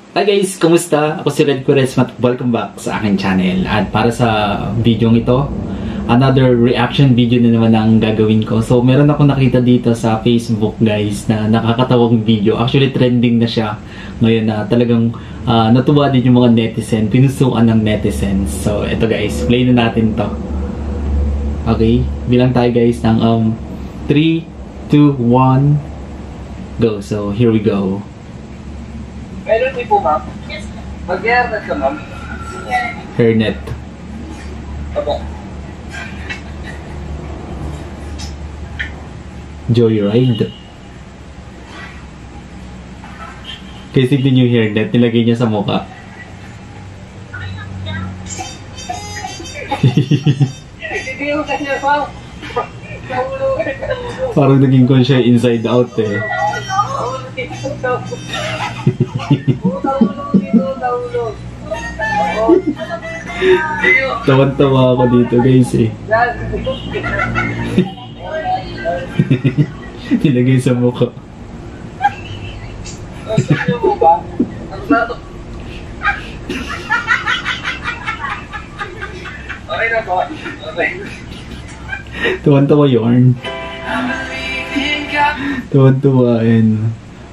Hi guys! Kumusta? Ako si Red Quires at welcome back sa aking channel. At para sa video ito, another reaction video na naman ang gagawin ko. So meron ako nakita dito sa Facebook guys na nakakatawang video. Actually trending na siya ngayon na talagang natuwa din yung mga netizen. Pinusuan ng netizens. So ito guys, play na natin to. Okay? Bilang tayo guys ng 3, 2, 1, go. So here we go. Meron din po, ma'am? Yes. Mag-hairnet ka, ma'am? Hairnet. Opo. Joyride. Kasi tignan yung hairnet, nilagay niya sa mukha. Hindi yung kanya, ma'am. Parang naging ko siya inside out eh. Tawan-tawa ako dito guys eh. Nilagay sa mukha. Okay na po. Okay. Tawan-tawa yarn. Tawan-tawain.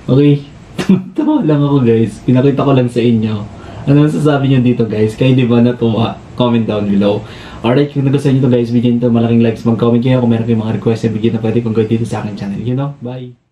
Okay. Tawan-tawa lang ako guys. Pinakita ko lang sa inyo. Ano masasabi nyo dito guys? Kayo di ba natuwa? Comment down below. Alright, kung nagustuhan nyo ito guys, bigyan nyo ito malaking likes. Mag-comment kayo kung meron kayong mga request na bigyan na pwede kung gawin dito sa akin channel. You know? Bye!